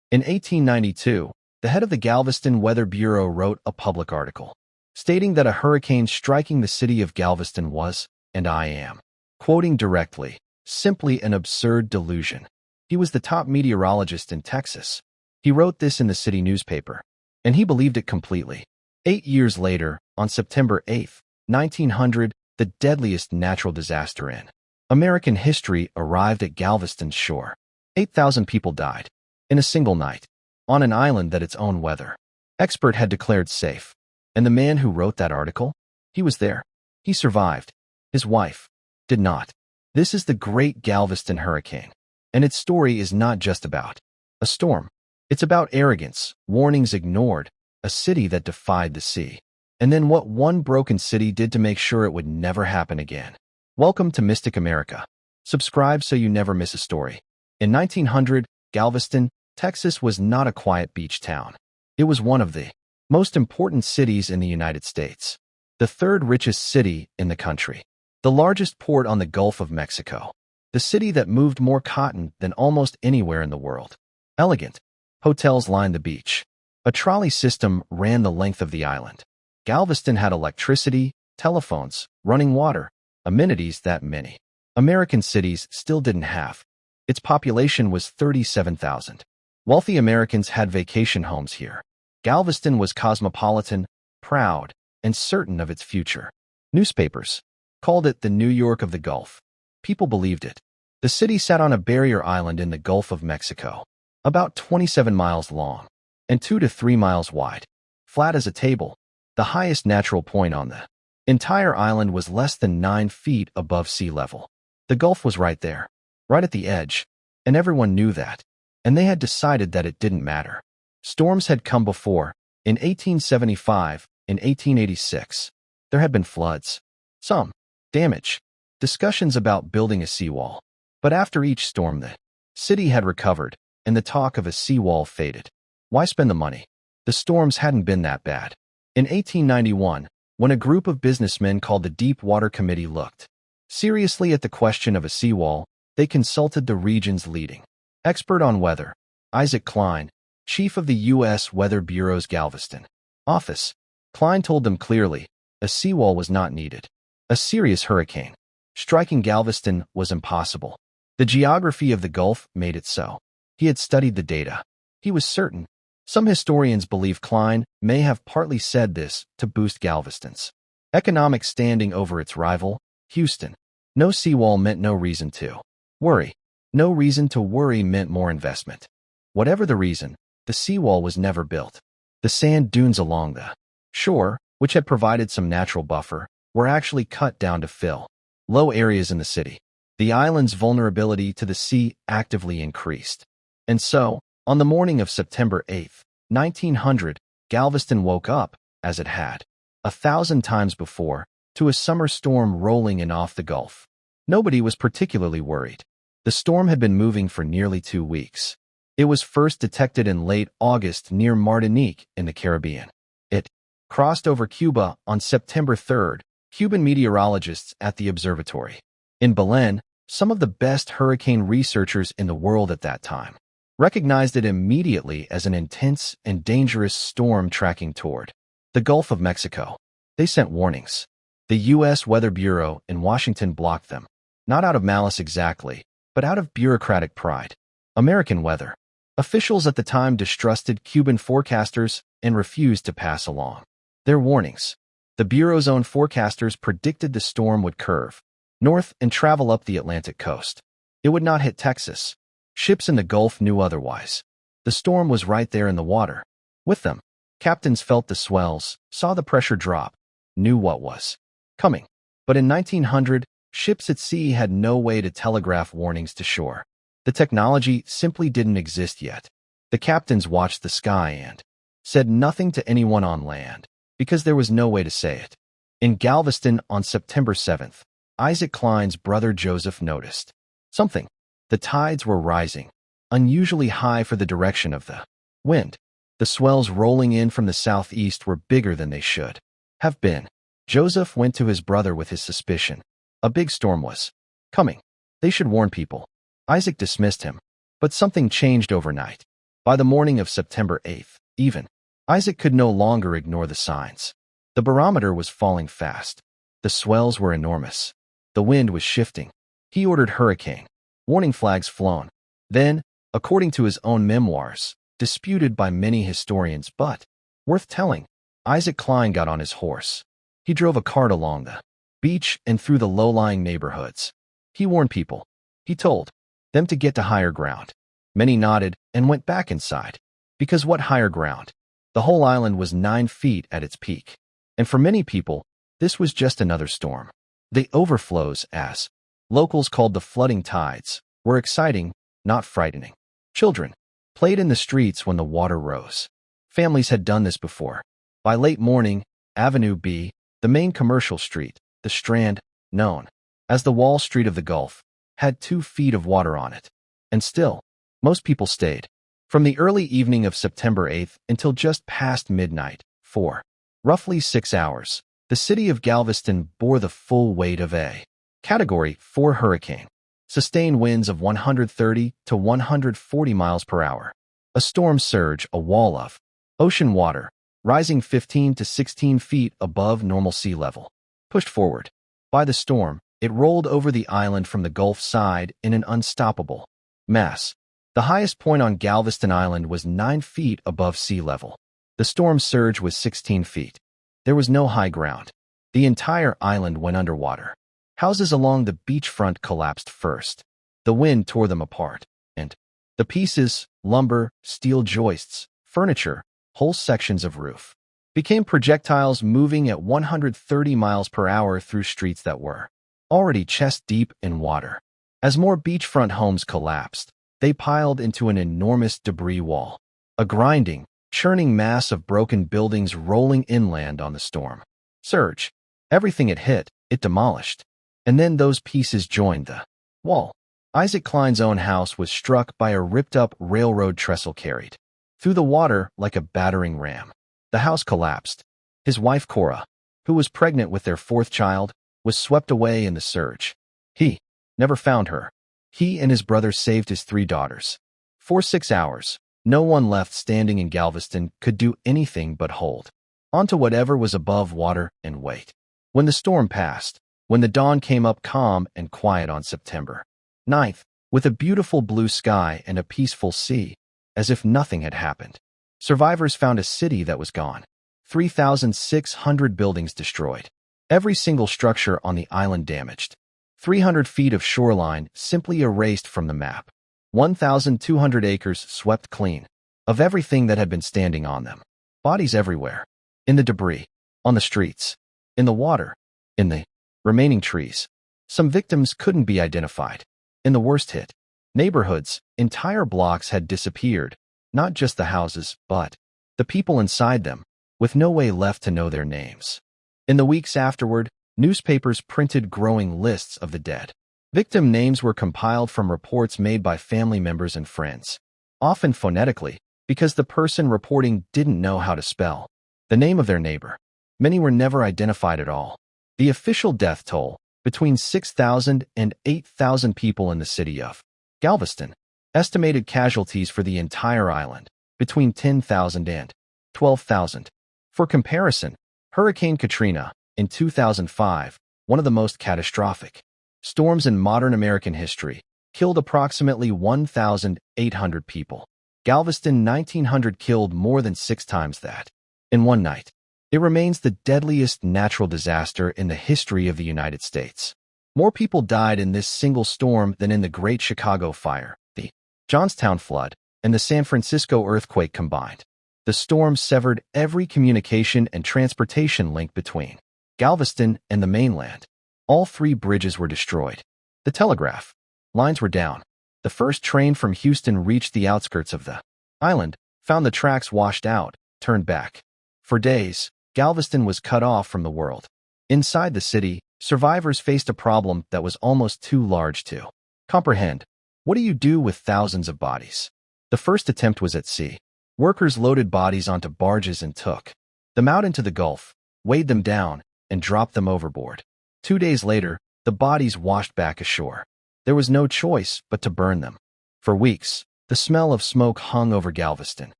In 1892, the head of the Galveston Weather Bureau wrote a public article stating that a hurricane striking the city of Galveston was, and I am quoting directly, simply an absurd delusion. He was the top meteorologist in Texas. He wrote this in the city newspaper, and he believed it completely. 8 years later, on September 8, 1900, the deadliest natural disaster in American history arrived at Galveston's shore. 8,000 people died in a single night on an island that its own weather expert had declared safe. And the man who wrote that article? He was there. He survived. His wife did not. This is the Great Galveston Hurricane. And its story is not just about a storm. It's about arrogance, warnings ignored, a city that defied the sea, and then what one broken city did to make sure it would never happen again. Welcome to Mystic America. Subscribe so you never miss a story. In 1900, Galveston, Texas was not a quiet beach town. It was one of the most important cities in the United States, the third richest city in the country, the largest port on the Gulf of Mexico, the city that moved more cotton than almost anywhere in the world. Elegant hotels lined the beach. A trolley system ran the length of the island. Galveston had electricity, telephones, running water, amenities that many American cities still didn't have. Its population was 37,000. Wealthy Americans had vacation homes here. Galveston was cosmopolitan, proud, and certain of its future. Newspapers called it the New York of the Gulf. People believed it. The city sat on a barrier island in the Gulf of Mexico, about 27 miles long and 2 to 3 miles wide, flat as a table. The highest natural point on the entire island was less than 9 feet above sea level. The Gulf was right there, right at the edge, and everyone knew that, and they had decided that it didn't matter. Storms had come before. In 1875, in 1886, there had been floods, some damage, discussions about building a seawall. But after each storm, the city had recovered, and the talk of a seawall faded. Why spend the money? The storms hadn't been that bad. In 1891, when a group of businessmen called the Deepwater Committee looked seriously at the question of a seawall, they consulted the region's leading expert on weather, Isaac Klein, chief of the U.S. Weather Bureau's Galveston office. Klein told them clearly, a seawall was not needed. A serious hurricane striking Galveston was impossible. The geography of the Gulf made it so. He had studied the data. He was certain. Some historians believe Klein may have partly said this to boost Galveston's economic standing over its rival, Houston. No seawall meant no reason to worry. No reason to worry meant more investment. Whatever the reason, the seawall was never built. The sand dunes along the shore, which had provided some natural buffer, were actually cut down to fill low areas in the city. The island's vulnerability to the sea actively increased. And so, on the morning of September 8, 1900, Galveston woke up, as it had 1,000 times before, to a summer storm rolling in off the Gulf. Nobody was particularly worried. The storm had been moving for nearly 2 weeks. It was first detected in late August near Martinique in the Caribbean. It crossed over Cuba on September 3rd. Cuban meteorologists at the observatory in Belen, some of the best hurricane researchers in the world at that time, recognized it immediately as an intense and dangerous storm tracking toward the Gulf of Mexico. They sent warnings. The U.S. Weather Bureau in Washington blocked them, not out of malice exactly, but out of bureaucratic pride. American weather officials at the time distrusted Cuban forecasters and refused to pass along their warnings. The Bureau's own forecasters predicted the storm would curve north and travel up the Atlantic coast. It would not hit Texas. Ships in the Gulf knew otherwise. The storm was right there in the water. With them, captains felt the swells, saw the pressure drop, knew what was coming. But in 1900, ships at sea had no way to telegraph warnings to shore. The technology simply didn't exist yet. The captains watched the sky and said nothing to anyone on land, because there was no way to say it. In Galveston on September 7th, Isaac Klein's brother Joseph noticed something. The tides were rising, unusually high for the direction of the wind. The swells rolling in from the southeast were bigger than they should have been. Joseph went to his brother with his suspicion. A big storm was coming. They should warn people. Isaac dismissed him. But something changed overnight. By the morning of September 8th, even, Isaac could no longer ignore the signs. The barometer was falling fast. The swells were enormous. The wind was shifting. He ordered hurricane. Warning flags flown. Then, according to his own memoirs, disputed by many historians but worth telling, Isaac Klein got on his horse. He drove a cart along the beach and through the low-lying neighborhoods. He warned people. He told them to get to higher ground. Many nodded and went back inside. Because what higher ground? The whole island was 9 feet at its peak. And for many people, this was just another storm. The overflows, as locals called the flooding tides, were exciting, not frightening. Children played in the streets when the water rose. Families had done this before. By late morning, Avenue B, the main commercial street, the Strand, known as the Wall Street of the Gulf, had 2 feet of water on it. And still, most people stayed. From the early evening of September 8th until just past midnight, for roughly 6 hours, the city of Galveston bore the full weight of a Category 4 hurricane. Sustained winds of 130 to 140 miles per hour. A storm surge, a wall of ocean water, rising 15 to 16 feet above normal sea level. Pushed forward by the storm, it rolled over the island from the Gulf side in an unstoppable mass. The highest point on Galveston Island was 9 feet above sea level. The storm surge was 16 feet. There was no high ground. The entire island went underwater. Houses along the beachfront collapsed first. The wind tore them apart, and the pieces, lumber, steel joists, furniture, whole sections of roof, became projectiles moving at 130 miles per hour through streets that were already chest-deep in water. As more beachfront homes collapsed, they piled into an enormous debris wall, a grinding, churning mass of broken buildings rolling inland on the storm surge. Everything it hit, it demolished. And then those pieces joined the wall. Isaac Klein's own house was struck by a ripped-up railroad trestle carried through the water like a battering ram. The house collapsed. His wife Cora, who was pregnant with their 4th child, was swept away in the surge. He never found her. He and his brother saved his 3 daughters. For 6 hours, no one left standing in Galveston could do anything but hold onto whatever was above water and wait. When the storm passed, when the dawn came up calm and quiet on September 9th, with a beautiful blue sky and a peaceful sea, as if nothing had happened, survivors found a city that was gone. 3,600 buildings destroyed. Every single structure on the island damaged. 300 feet of shoreline simply erased from the map. 1,200 acres swept clean of everything that had been standing on them. Bodies everywhere. In the debris. On the streets. In the water. In the remaining trees. Some victims couldn't be identified. In the worst hit neighborhoods, entire blocks had disappeared, not just the houses, but the people inside them, with no way left to know their names. In the weeks afterward, newspapers printed growing lists of the dead. Victim names were compiled from reports made by family members and friends, often phonetically, because the person reporting didn't know how to spell the name of their neighbor. Many were never identified at all. The official death toll, between 6,000 and 8,000 people in the city of Galveston. Estimated casualties for the entire island, between 10,000 and 12,000. For comparison, Hurricane Katrina, in 2005, one of the most catastrophic storms in modern American history, killed approximately 1,800 people. Galveston 1900 killed more than 6 times that. In one night. It remains the deadliest natural disaster in the history of the United States. More people died in this single storm than in the Great Chicago Fire, the Johnstown flood, and the San Francisco earthquake combined. The storm severed every communication and transportation link between Galveston and the mainland. All 3 bridges were destroyed. The telegraph lines were down. The first train from Houston reached the outskirts of the island, found the tracks washed out, turned back. For days, Galveston was cut off from the world. Inside the city, survivors faced a problem that was almost too large to comprehend. What do you do with thousands of bodies? The first attempt was at sea. Workers loaded bodies onto barges and took them out into the Gulf, weighed them down, and dropped them overboard. 2 days later, the bodies washed back ashore. There was no choice but to burn them. For weeks, The smell of smoke hung over Galveston.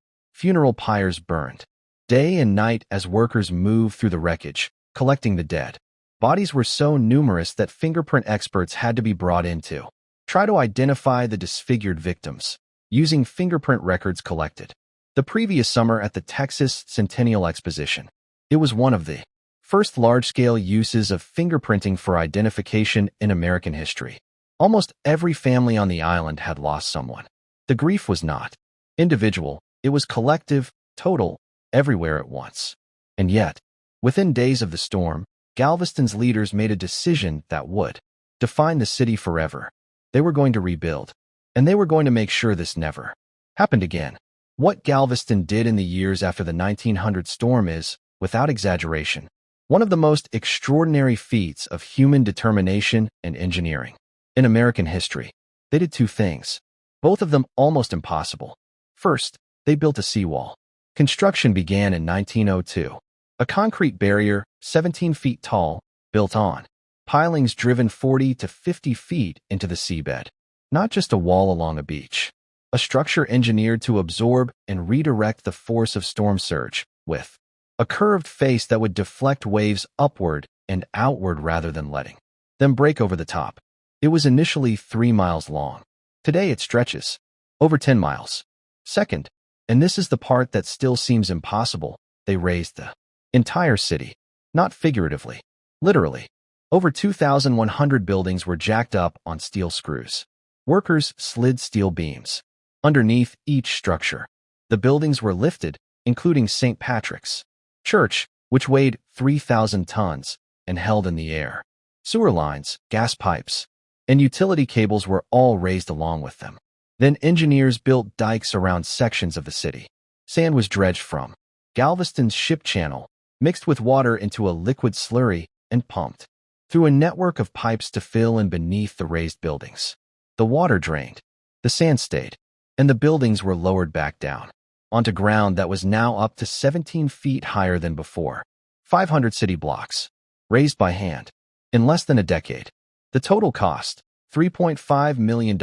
Funeral pyres burned. Day and night as workers moved through the wreckage, collecting the dead. Bodies were so numerous that fingerprint experts had to be brought in to try to identify the disfigured victims, using fingerprint records collected. The previous summer at the Texas Centennial Exposition, it was one of the first large-scale uses of fingerprinting for identification in American history. Almost every family on the island had lost someone. The grief was not individual, it was collective, total, everywhere at once. And yet, within days of the storm, Galveston's leaders made a decision that would define the city forever. They were going to rebuild, and they were going to make sure this never happened again. What Galveston did in the years after the 1900 storm is, without exaggeration, one of the most extraordinary feats of human determination and engineering in American history. They did two things, both of them almost impossible. First, they built a seawall. Construction began in 1902. A concrete barrier, 17 feet tall, built on pilings driven 40 to 50 feet into the seabed. Not just a wall along a beach. A structure engineered to absorb and redirect the force of storm surge, with a curved face that would deflect waves upward and outward rather than letting them break over the top. It was initially 3 miles long. Today it stretches over 10 miles. Second, and this is the part that still seems impossible, they raised the entire city. Not figuratively, literally. Over 2,100 buildings were jacked up on steel screws. Workers slid steel beams underneath each structure. The buildings were lifted, including St. Patrick's Church, which weighed 3,000 tons and held in the air. Sewer lines, gas pipes, and utility cables were all raised along with them. Then engineers built dikes around sections of the city. Sand was dredged from Galveston's ship channel, mixed with water into a liquid slurry, and pumped through a network of pipes to fill in beneath the raised buildings. The water drained, the sand stayed, and the buildings were lowered back down onto ground that was now up to 17 feet higher than before. 500 city blocks, raised by hand, in less than a decade. The total cost, $3.5 million,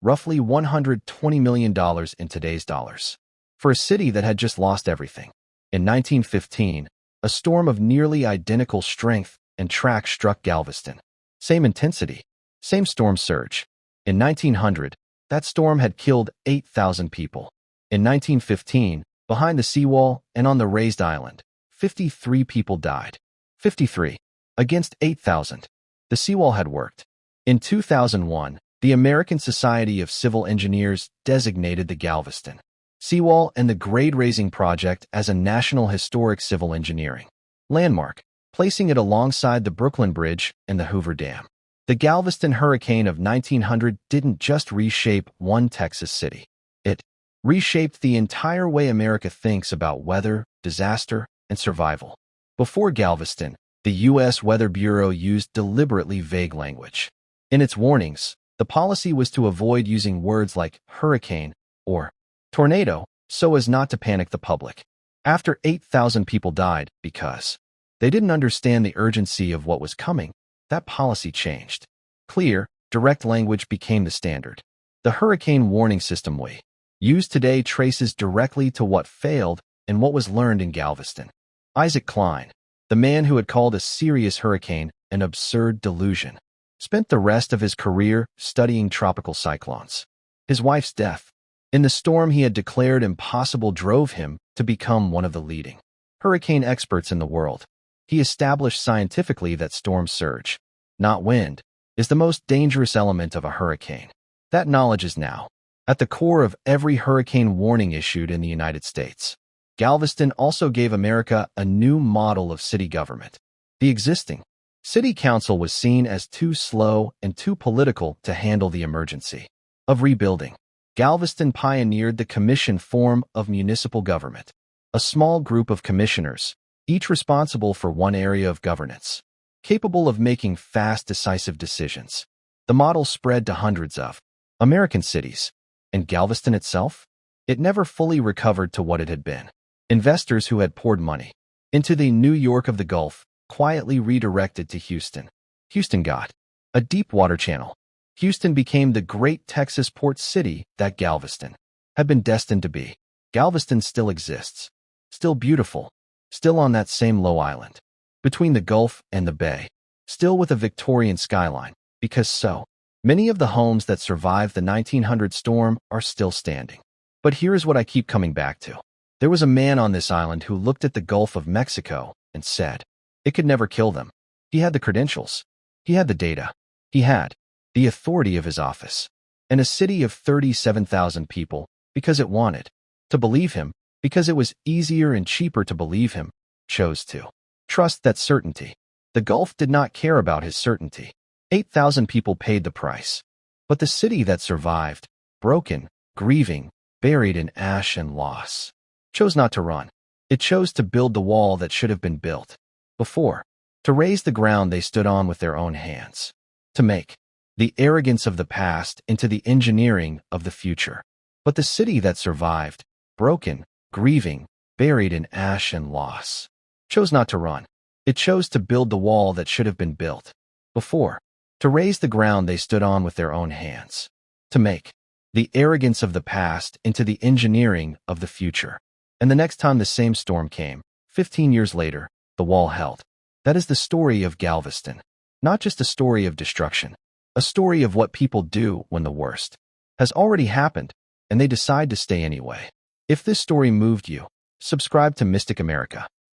roughly $120 million in today's dollars, for a city that had just lost everything. In 1915, a storm of nearly identical strength and track struck Galveston. Same intensity, same storm surge. In 1900, that storm had killed 8,000 people. In 1915, behind the seawall and on the raised island, 53 people died. 53 against 8,000. The seawall had worked. In 2001, the American Society of Civil Engineers designated the Galveston seawall and the grade-raising project as a National Historic Civil Engineering landmark, placing it alongside the Brooklyn Bridge and the Hoover Dam. The Galveston hurricane of 1900 didn't just reshape one Texas city. It reshaped the entire way America thinks about weather, disaster, and survival. Before Galveston, the U.S. Weather Bureau used deliberately vague language. In its warnings, the policy was to avoid using words like hurricane or tornado so as not to panic the public. After 8,000 people died because they didn't understand the urgency of what was coming, that policy changed. Clear, direct language became the standard. The hurricane warning system we use today traces directly to what failed and what was learned in Galveston. Isaac Klein, the man who had called a serious hurricane an absurd delusion, spent the rest of his career studying tropical cyclones. His wife's death in the storm he had declared impossible drove him to become one of the leading hurricane experts in the world. He established scientifically that storm surge, not wind, is the most dangerous element of a hurricane. That knowledge is now at the core of every hurricane warning issued in the United States. Galveston also gave America a new model of city government. The existing city council was seen as too slow and too political to handle the emergency of rebuilding. Galveston pioneered the commission form of municipal government, a small group of commissioners, each responsible for one area of governance, capable of making fast, decisive decisions. The model spread to hundreds of American cities, and Galveston itself? It never fully recovered to what it had been. Investors who had poured money into the New York of the Gulf quietly redirected to Houston. Houston got a deep water channel, Houston became the great Texas port city that Galveston had been destined to be. Galveston still exists, still beautiful, still on that same low island, between the Gulf and the Bay, still with a Victorian skyline, because so many of the homes that survived the 1900 storm are still standing. But here's what I keep coming back to. There was a man on this island who looked at the Gulf of Mexico and said, it could never kill them. He had the credentials. He had the data. He had the authority of his office. And a city of 37,000 people, because it wanted to believe him, because it was easier and cheaper to believe him, chose to trust that certainty. The Gulf did not care about his certainty. 8,000 people paid the price. But the city that survived, broken, grieving, buried in ash and loss, chose not to run. It chose to build the wall that should have been built before, to raise the ground they stood on with their own hands, to make the arrogance of the past into the engineering of the future. But the city that survived, broken, grieving, buried in ash and loss, chose not to run. It chose to build the wall that should have been built before, to raise the ground they stood on with their own hands, to make the arrogance of the past into the engineering of the future. And the next time the same storm came, 15 years later, the wall held. That is the story of Galveston. Not just a story of destruction, a story of what people do when the worst has already happened and they decide to stay anyway. If this story moved you, subscribe to Mystic America.